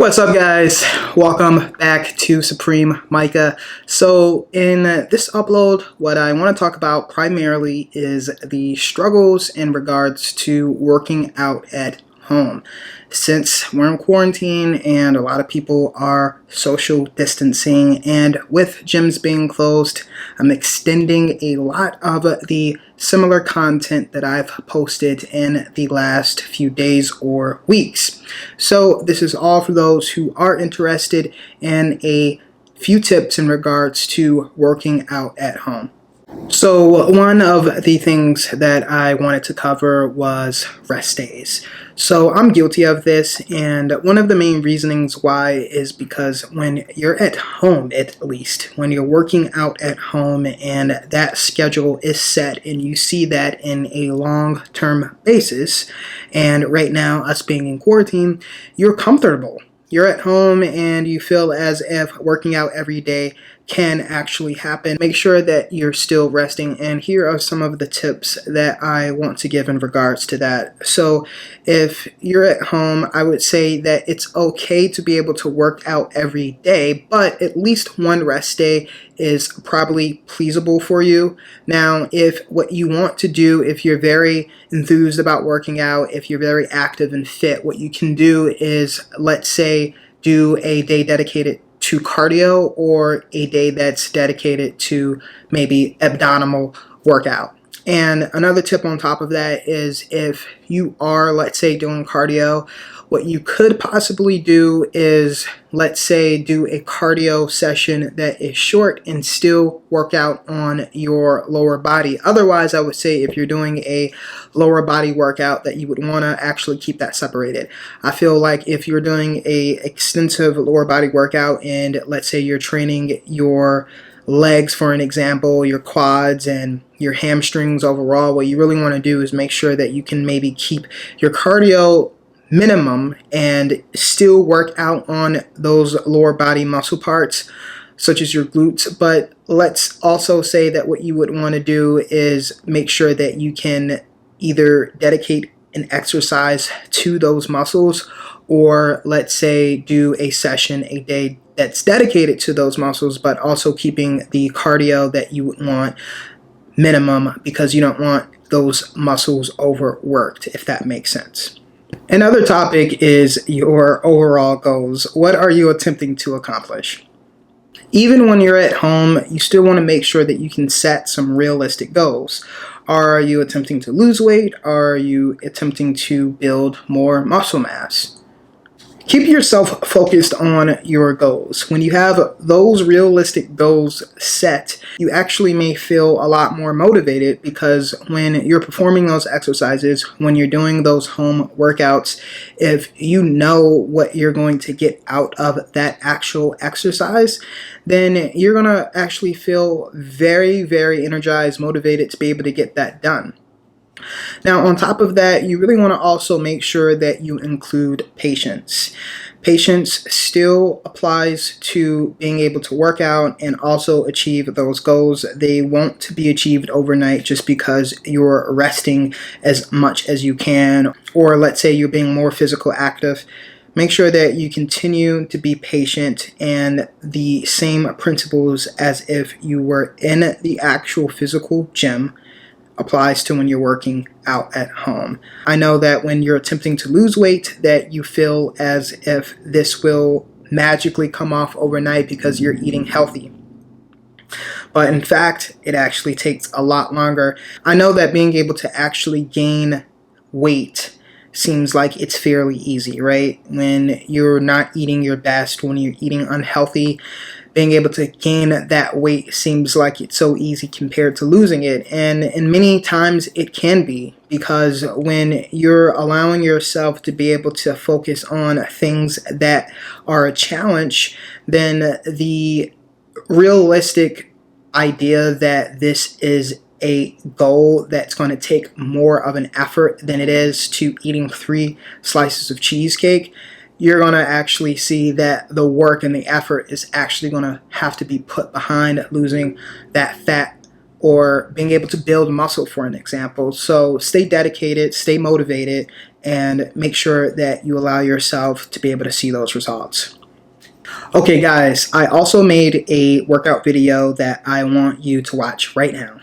What's up, guys? Welcome back to Supreme Micah. So in this upload, what I want to talk about primarily is the struggles in regards to working out at home. Since we're in quarantine and a lot of people are social distancing, and with gyms being closed, I'm extending a lot of the similar content that I've posted in the last few days or weeks. So this is all for those who are interested in a few tips in regards to working out at home. So one of the things that I wanted to cover was rest days. So I'm guilty of this, and one of the main reasonings why is because when you're at home, at least, when you're working out at home and that schedule is set and you see that in a long-term basis, and right now us being in quarantine, you're comfortable. You're at home and you feel as if working out every day can actually happen. Make sure that you're still resting, and here are some of the tips that I want to give in regards to that. So if you're at home, I would say that it's okay to be able to work out every day, but at least one rest day is probably pleasable for you. Now, if what you want to do, if you're very enthused about working out, if you're very active and fit, what you can do is, let's say, do a day dedicated to cardio or a day that's dedicated to maybe abdominal workout. And another tip on top of that is if you are, let's say, doing cardio, what you could possibly do is, let's say, do a cardio session that is short and still work out on your lower body. Otherwise, I would say if you're doing a lower body workout that you would want to actually keep that separated. I feel like if you're doing a extensive lower body workout and let's say you're training your legs, for an example, your quads and your hamstrings overall, what you really want to do is make sure that you can maybe keep your cardio minimum and still work out on those lower body muscle parts such as your glutes. But let's also say that what you would want to do is make sure that you can either dedicate an exercise to those muscles, or let's say do a session a day that's dedicated to those muscles, but also keeping the cardio that you would want minimum, because you don't want those muscles overworked, if that makes sense. Another topic is your overall goals. What are you attempting to accomplish? Even when you're at home, you still want to make sure that you can set some realistic goals. Are you attempting to lose weight? Are you attempting to build more muscle mass? Keep yourself focused on your goals. When you have those realistic goals set, you actually may feel a lot more motivated, because when you're performing those exercises, when you're doing those home workouts, if you know what you're going to get out of that actual exercise, then you're going to actually feel very, very energized, motivated to be able to get that done. Now, on top of that, you really want to also make sure that you include patience. Patience still applies to being able to work out and also achieve those goals. They won't be achieved overnight just because you're resting as much as you can, or let's say you're being more physical active. Make sure that you continue to be patient, and the same principles as if you were in the actual physical gym applies to when you're working out at home. I know that when you're attempting to lose weight, that you feel as if this will magically come off overnight because you're eating healthy. But in fact, it actually takes a lot longer. I know that being able to actually gain weight seems like it's fairly easy, right? When you're not eating your best, when you're eating unhealthy, being able to gain that weight seems like it's so easy compared to losing it. And many times it can be, because when you're allowing yourself to be able to focus on things that are a challenge, then the realistic idea that this is a goal that's going to take more of an effort than it is to eating 3 slices of cheesecake, you're going to actually see that the work and the effort is actually going to have to be put behind losing that fat or being able to build muscle, for an example. So stay dedicated, stay motivated, and make sure that you allow yourself to be able to see those results. Okay guys, I also made a workout video that I want you to watch right now.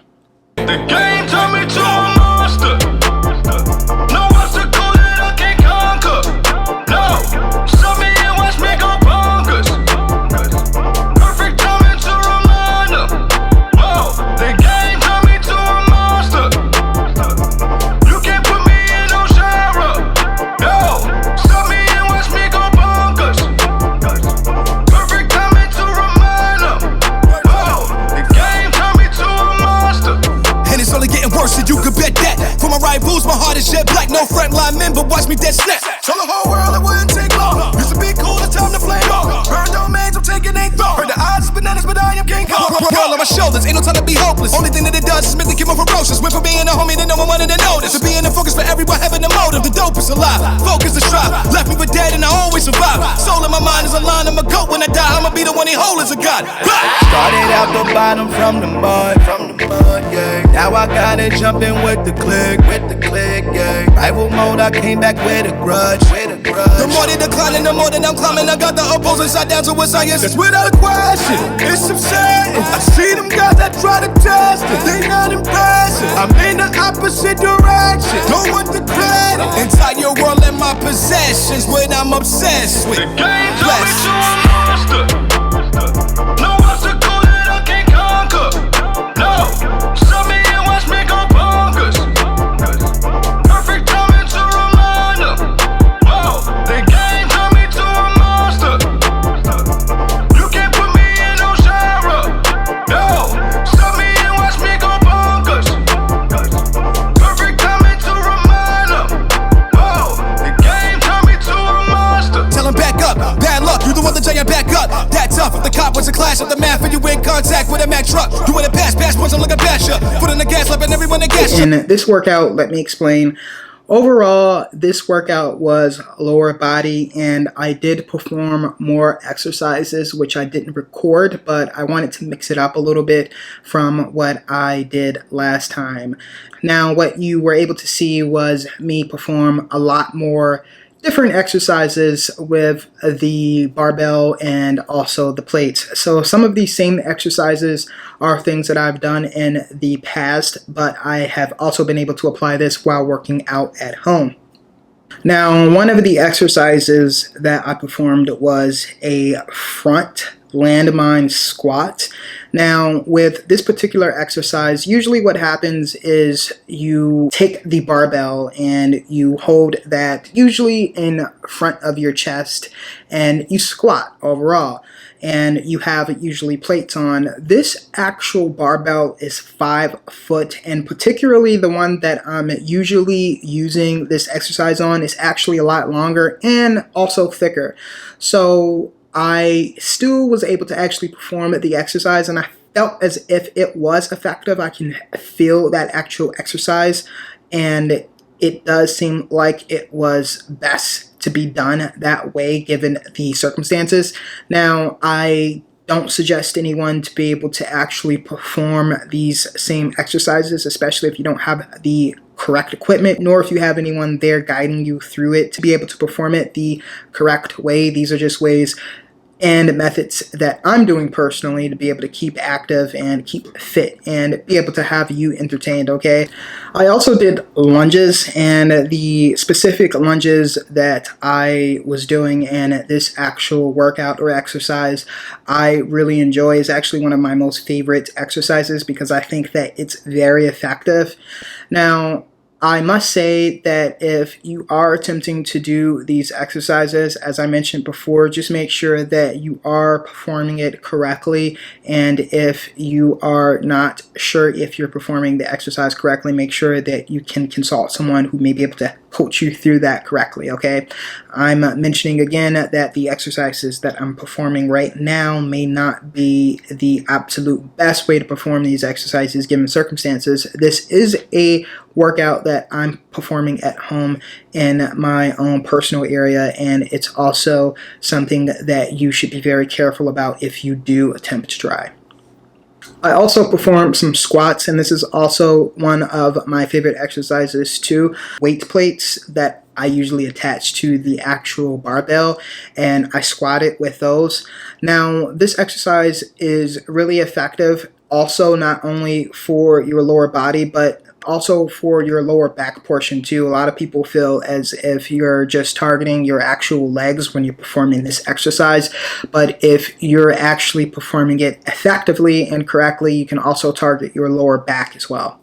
The game turned me to a monster. No obstacle that I can't conquer. No, sub me and watch me go bonkers. Perfect timing to remind them. Whoa, the game turned me to a monster. You can't put me in no genre. No, sub me and watch me go bonkers. Perfect timing to remind them. Whoa, the game turned me to a monster. And it's only getting worse, and you could bet that. For my rivals, my heart is jet black. No frontline men, but watch me dead snap. Tell the whole world it wouldn't take long. Used to be cool, it's time to flame on. Burn domains, I'm taking a throne. Heard the odds is bananas, but I am King Kong. World on my shoulders, ain't no time to be hopeless. Only thing that it does is make me keep more ferocious. Went from being a homie to no one wanted to notice. To being the focus for everyone having a motive. The dope is alive, focus the strive. Left me for dead and I always survive. Soul in my mind is a line, I'm a goat. When I die, I'ma be the one he hold as a god. Started out the bottom from the mud, yeah. Now I gotta jump in with the click, yeah. Rival mode, I came back with a grudge, The more they declining, the more that I'm climbing. I got the opposing side down to a science. That's without a question, it's upsetting. I see them guys that try to test it, they not impressive. I'm in the opposite direction, don't want the credit. Entire world in my possessions, what I'm obsessed with. The game turned me to a monster. No obstacle that I can't conquer. No, sub me and watch me go bonkers. Perfect timing to remind them. Whoa, the game turned me to a monster. You can't put me in no genre. No, sub me and watch me go bonkers. Perfect timing to remind them. Whoa, the game turned me to a monster. Tell him back up, bad luck, you the one that giant back up. That tough, if the cop was a clash of the math and you in contact with a Mack truck. You in a pass points, I'm looking bash up. Foot in the gas, slapping everyone to gas. In this workout, let me explain. Overall, this workout was lower body, and I did perform more exercises, which I didn't record, but I wanted to mix it up a little bit from what I did last time. Now, what you were able to see was me perform a lot more different exercises with the barbell and also the plates. So some of these same exercises are things that I've done in the past, but I have also been able to apply this while working out at home. Now, one of the exercises that I performed was a front landmine squat. Now, with this particular exercise, usually what happens is you take the barbell and you hold that usually in front of your chest and you squat overall. And you have usually plates on. This actual barbell is 5 foot, and particularly the one that I'm usually using this exercise on is actually a lot longer and also thicker. So I still was able to actually perform the exercise, and I felt as if it was effective. I can feel that actual exercise, and it does seem like it was best to be done that way given the circumstances. Now, I don't suggest anyone to be able to actually perform these same exercises, especially if you don't have the correct equipment, nor if you have anyone there guiding you through it to be able to perform it the correct way. These are just ways and methods that I'm doing personally to be able to keep active and keep fit and be able to have you entertained, okay? I also did lunges, and the specific lunges that I was doing in this actual workout or exercise I really enjoy. Is actually one of my most favorite exercises because I think that it's very effective. Now, I must say that if you are attempting to do these exercises, as I mentioned before, just make sure that you are performing it correctly. And if you are not sure if you're performing the exercise correctly, make sure that you can consult someone who may be able to coach you through that correctly, okay? I'm mentioning again that the exercises that I'm performing right now may not be the absolute best way to perform these exercises given circumstances. This is a workout that I'm performing at home in my own personal area, and it's also something that you should be very careful about if you do attempt to try. I also perform some squats, and this is also one of my favorite exercises too. Weight plates that I usually attach to the actual barbell, and I squat it with those. Now, this exercise is really effective also not only for your lower body, but also for your lower back portion too. A lot of people feel as if you're just targeting your actual legs when you're performing this exercise, but if you're actually performing it effectively and correctly, you can also target your lower back as well.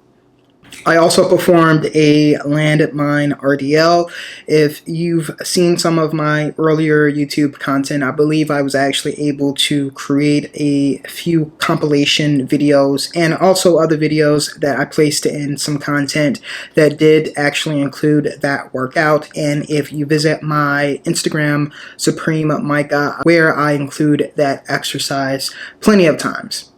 I also performed a landmine RDL. If you've seen some of my earlier YouTube content, I believe I was actually able to create a few compilation videos and also other videos that I placed in some content that did actually include that workout. And if you visit my Instagram, Supreme Micah, where I include that exercise plenty of times.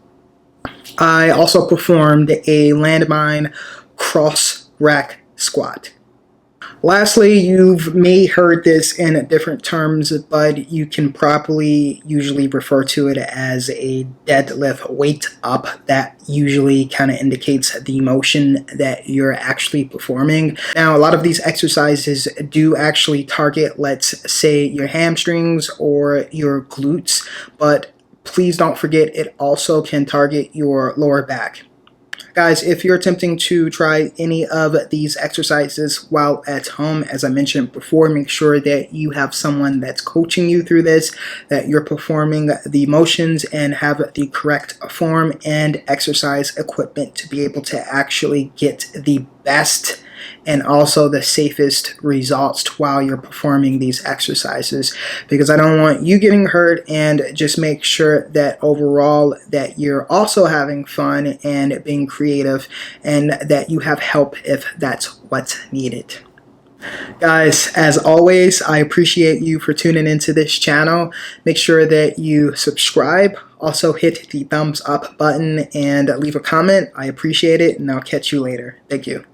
I also performed a landmine cross rack squat. Lastly, you've may heard this in different terms, but you can properly usually refer to it as a deadlift weight up. That usually kind of indicates the motion that you're actually performing. Now, a lot of these exercises do actually target, let's say, your hamstrings or your glutes, but please don't forget it also can target your lower back. Guys, if you're attempting to try any of these exercises while at home, as I mentioned before, make sure that you have someone that's coaching you through this, that you're performing the motions and have the correct form and exercise equipment to be able to actually get the best and also the safest results while you're performing these exercises, because I don't want you getting hurt, and just make sure that overall that you're also having fun and being creative and that you have help if that's what's needed. Guys, as always, I appreciate you for tuning into this channel. Make sure that you subscribe. Also hit the thumbs up button and leave a comment. I appreciate it, and I'll catch you later. Thank you.